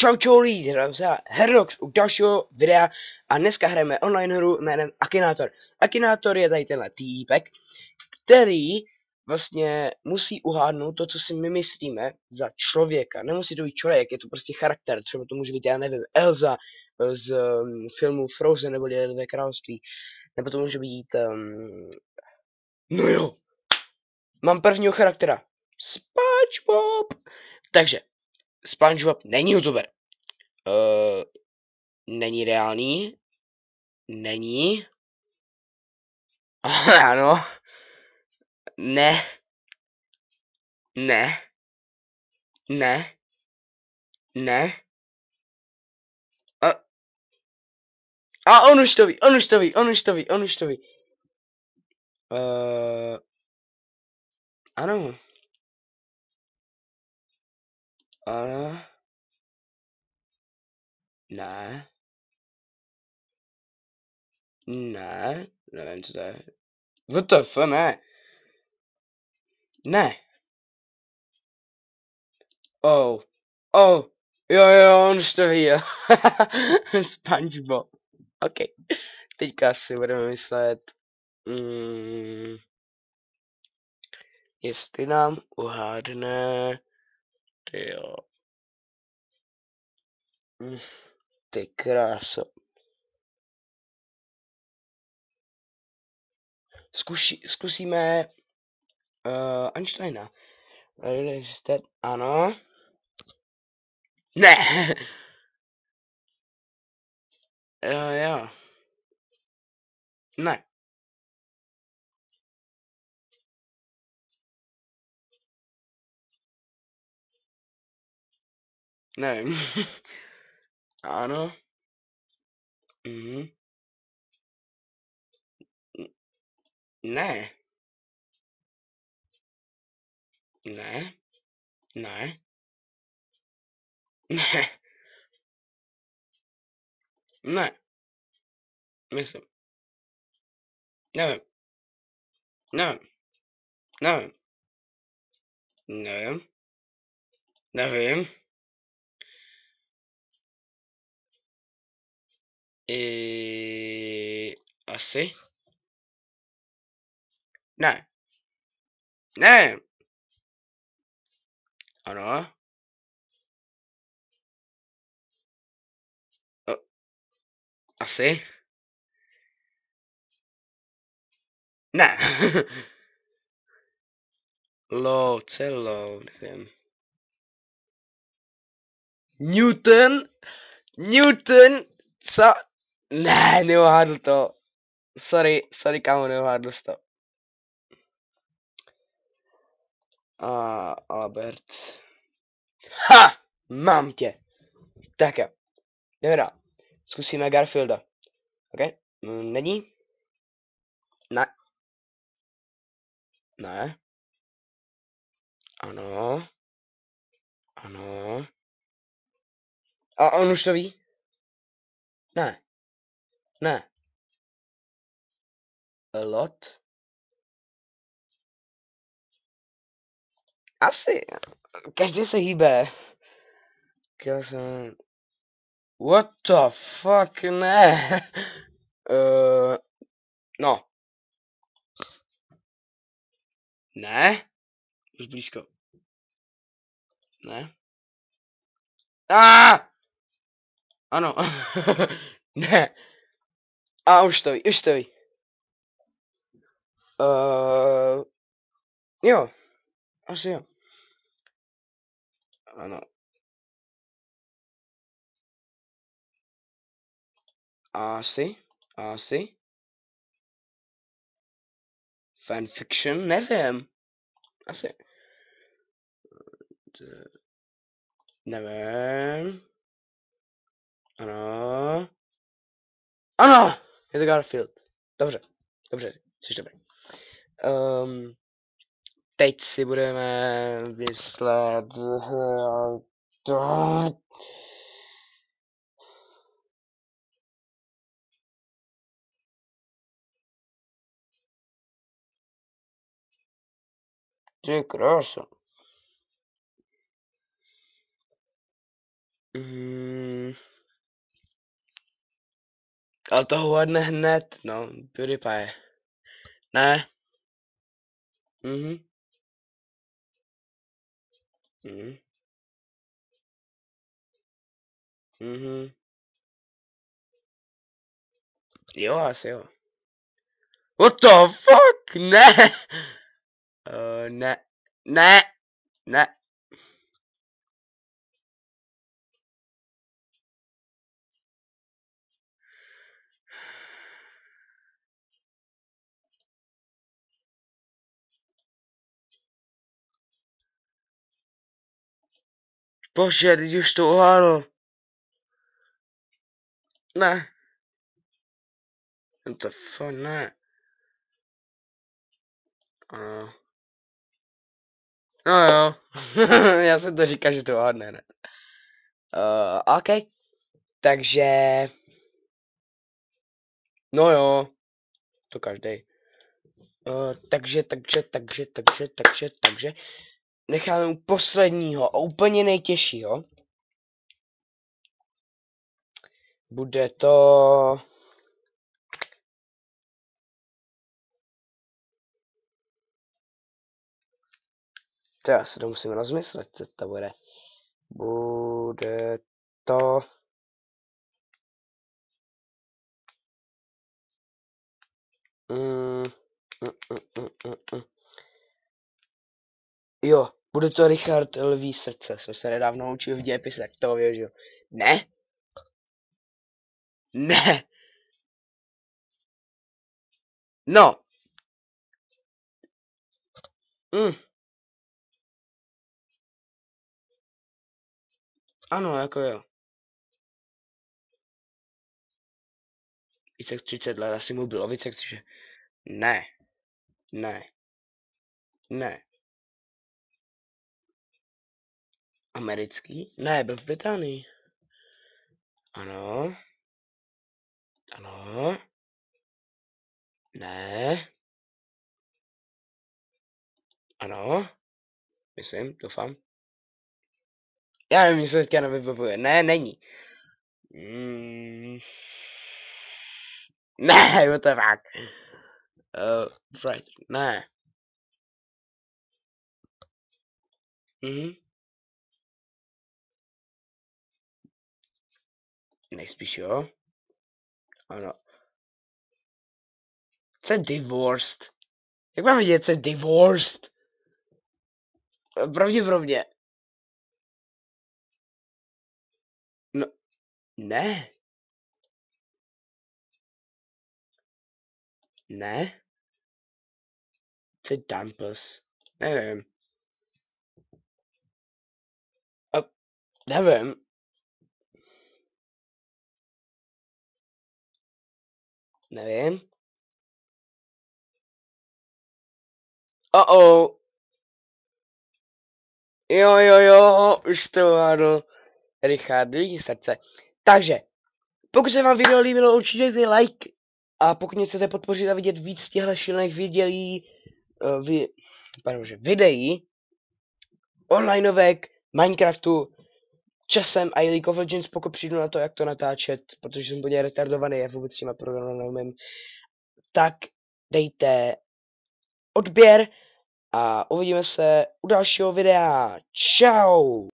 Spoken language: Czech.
Čau čau lidi, hraju se Herlox u dalšího videa a dneska hrajeme online hru jménem Akinator. Akinator je tady tenhle týpek, který vlastně musí uhádnout to, co si my myslíme za člověka. Nemusí to být člověk, je to prostě charakter, třeba to může být, já nevím, Elsa z filmu Frozen nebo Lidové království, nebo to může být, no jo, mám prvního charaktera, SpongeBob. Takže, SpongeBob není youtuber. Není reálný. Není. Ano. Ne. Ne. Ne. Ne. A on už to ví, on už to ví, on už to ví, on už to ví. Ano. Ano. Ne. Ne. Nevím, co to je. WTF, ne. Ne. Oh. Oh. Jo, on už to ví, jo. SpongeBob. OK. Teďka si budeme myslet. Jestli nám uhádne. Tyjo. Ty kráso. Zkusíme Einsteina. Ano. Ne. Jo. Ne. Nevím. Ano. Ne. Ne. Ne. Ne. Ne. Myslím. Nevím. Nevím. Nevím. Nevím. Nevím. Asi. Ne. Ne. Ano. Asi. Ne. Nevím. Newton, co? Ne, neuhádl to. Sorry, kámo, neuhádl to. Albert. Ha! Mám tě. Tak jo. Jdeme dál. Zkusíme Garfielda. OK? Není? Ne. Ne. Ano. Ano. A on už to ví? Ne. Ne. A lot? Asi. Každý se hýbe. What the fuck, ne. No. Ne. Už blízko. Ne. Ano. Ne. Už to ví. Jo. Asi jo. Ano. Asi. Fanfiction, nevím. Asi. Nevím. Ano. Ano! Je to Garfield. Dobře, jsi dobrý. Teď si budeme vyslat... Ty krása. Mm, ale to hodne hned, no, PewDiePie. Ne. Mhm. Mhm. Mhm. Jo, asi jo. What the fuck? Ne. Ne. Ne. Ne. Bože, teď už to uhádl. Ne. To fakt ne. Ano. No jo. Já jsem to říkal, že to uhádne, ne. OK. Takže... No jo. To každý. Takže. Necháme u posledního a úplně nejtěžšího. Bude to... To já se to musím rozmyslet, co to bude. Bude to... Jo, bude to Richard Lví srdce. Jsem se nedávno učil v dějepise, tak to věřil. Ne? Ne. No. Mm. Ano, jako jo. Více jak 30 let asi mu bylo více jak 30. Ne. Ne. Ne. Americký? Ne, byl v Británii. Ano. Ano. Ne. Ano. Myslím, doufám. Já nevím, jestli teďka nevybavuje. Ne, není. Mm. Ne, what the fuck. Right. Ne. Mhm. Nejspíš jo. Ano. Co je divorced? Jak mám vidět, co je divorced? Pravděpodobně. No, ne. Ne. Co je dumpers? Nevím. A, nevím. Nevím. Oh. Jo, už to ano. Richard, vidí srdce. Takže, pokud se vám video líbilo, určitě dejte like. A pokud mě chcete podpořit a vidět víc těchto šílených videí onlineovek, Minecraftu, časem a i League of Legends, pokud přijdu na to, jak to natáčet, protože jsem hodně retardovaný, já vůbec s těma programy neumím, tak dejte odběr a uvidíme se u dalšího videa. Čau!